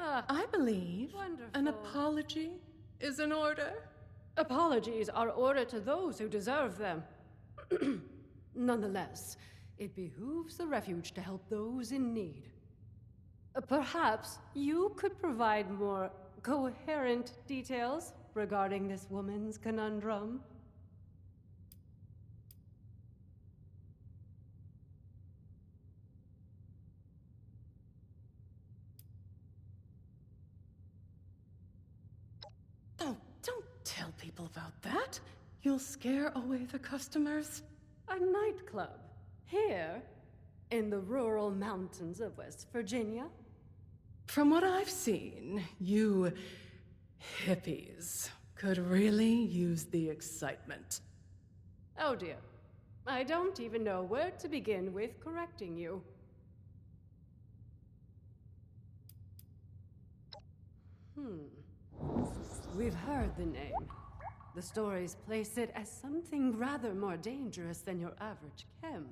I believe Wonderful. an apology is in order. Apologies are ordered to those who deserve them. Nonetheless, it behooves the refuge to help those in need. Perhaps you could provide more coherent details regarding this woman's conundrum. Oh, don't tell people about that. You'll scare away the customers. A nightclub. Here, in the rural mountains of West Virginia. From what I've seen, you hippies could really use the excitement. Oh dear. I don't even know where to begin with correcting you. We've heard the name. The stories place it as something rather more dangerous than your average chem.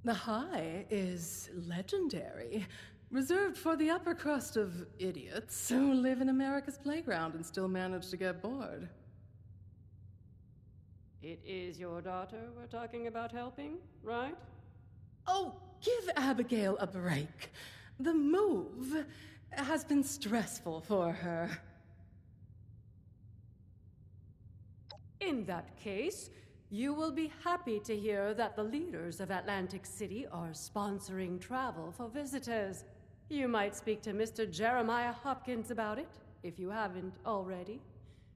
The high is legendary, reserved for the upper crust of idiots who live in America's playground and still manage to get bored. It is your daughter we're talking about helping, right? Oh, give Abigail a break. The move has been stressful for her. In that case, you will be happy to hear that the leaders of Atlantic City are sponsoring travel for visitors. You might speak to Mr. Jeremiah Hopkins about it, if you haven't already.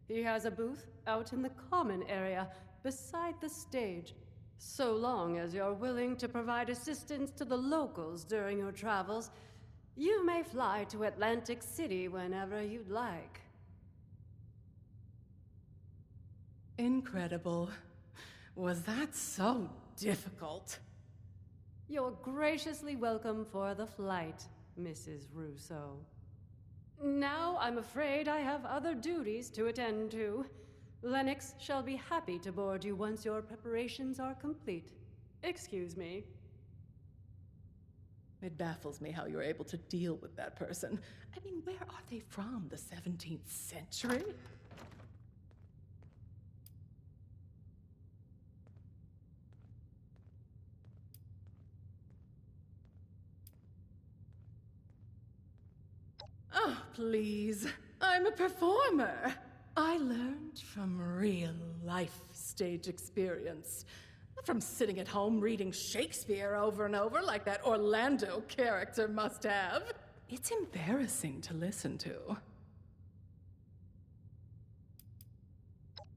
He has a booth out in the common area, beside the stage. So long as you're willing to provide assistance to the locals during your travels, you may fly to Atlantic City whenever you'd like. Incredible. Was that so difficult? You're graciously welcome for the flight, Mrs. Russo. Now I'm afraid I have other duties to attend to. Lennox shall be happy to board you once your preparations are complete. Excuse me. It baffles me how you're able to deal with that person. I mean, where are they from? The 17th century? Oh, please. I'm a performer. I learned from real life stage experience. Not from sitting at home reading Shakespeare over and over like that Orlando character must have. It's embarrassing to listen to.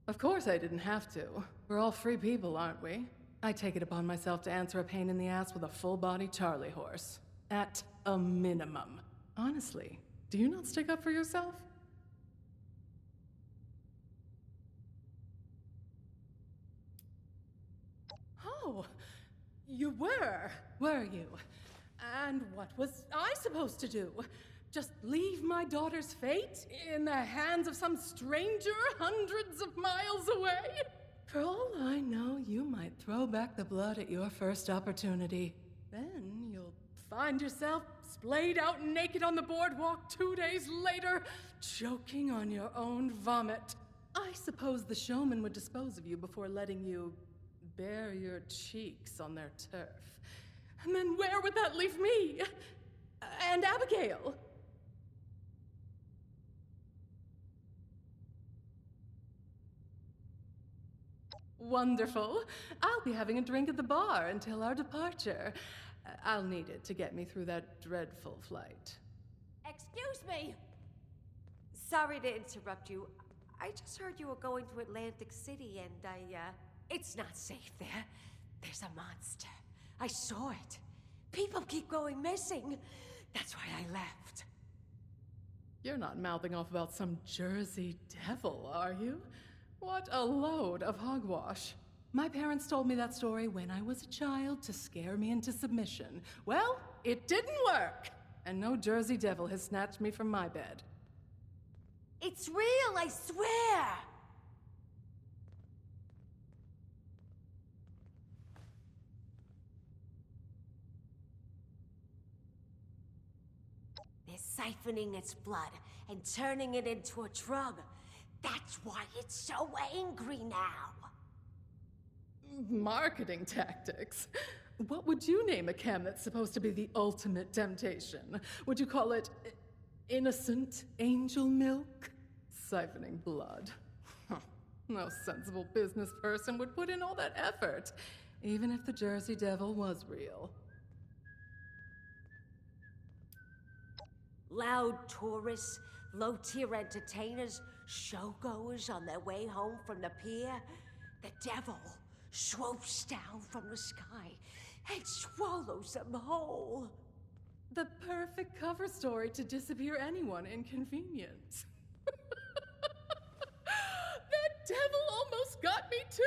Of course I didn't have to. We're all free people, aren't we? I take it upon myself to answer a pain in the ass with a full-body Charlie horse. At a minimum. Honestly, do you not stick up for yourself? Oh, you were you? And what was I supposed to do? Just leave my daughter's fate in the hands of some stranger hundreds of miles away? For all I know, you might throw back the blood at your first opportunity. Then you'll find yourself splayed out naked on the boardwalk 2 days later, choking on your own vomit. I suppose the showman would dispose of you before letting you bare your cheeks on their turf. And then where would that leave me? And Abigail? Wonderful. I'll be having a drink at the bar until our departure. I'll need it to get me through that dreadful flight. Excuse me! Sorry to interrupt you. I just heard you were going to Atlantic City and it's not safe there. There's a monster. I saw it. People keep going missing. That's why I left. You're not mouthing off about some Jersey devil, are you? What a load of hogwash. My parents told me that story when I was a child to scare me into submission. Well, it didn't work, and no Jersey devil has snatched me from my bed. It's real, I swear! There's siphoning its blood and turning it into a drug. That's why it's so angry now. Marketing tactics. What would you name a chem that's supposed to be the ultimate temptation? Would you call it innocent angel milk? Siphoning blood. No sensible business person would put in all that effort, even if the Jersey Devil was real. Loud tourists, low-tier entertainers, showgoers on their way home from the pier. The devil swoops down from the sky and swallows them whole. The perfect cover story to disappear anyone inconvenient. That devil almost got me too!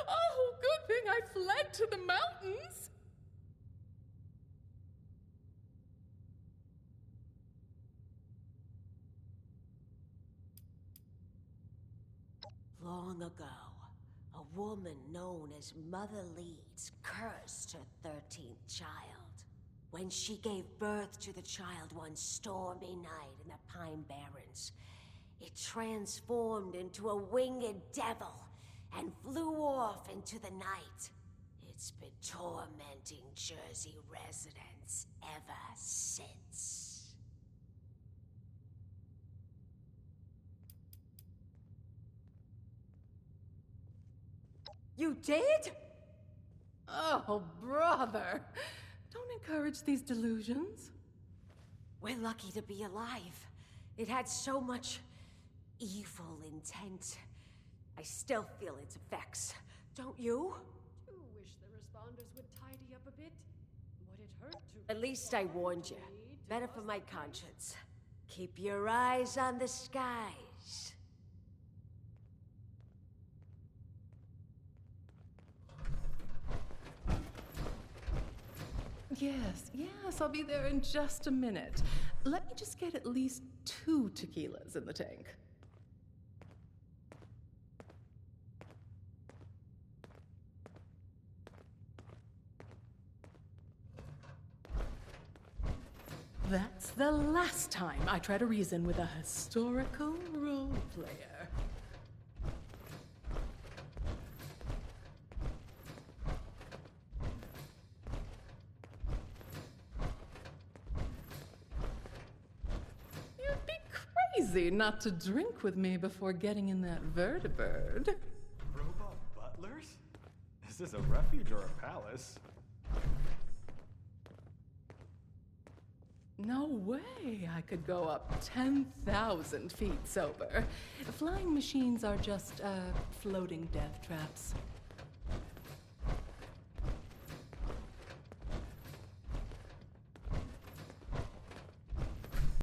Oh, good thing I fled to the mountains! Long ago, a woman known as Mother Leeds cursed her 13th child. When she gave birth to the child one stormy night in the Pine Barrens, it transformed into a winged devil and flew off into the night. It's been tormenting Jersey residents ever since. You did? Oh, brother. Don't encourage these delusions. We're lucky to be alive. It had so much evil intent. I still feel its effects. Don't you? Do wish the responders would tidy up a bit. Would it hurt to... At least I warned you. Better for my conscience. Keep your eyes on the skies. Yes, I'll be there in just a minute. Let me just get at least 2 tequilas in the tank. That's the last time I try to reason with a historical role player. Easy not to drink with me before getting in that vertibird. Robot butlers? Is this a refuge or a palace? No way I could go up 10,000 feet sober. Flying machines are just, floating death traps.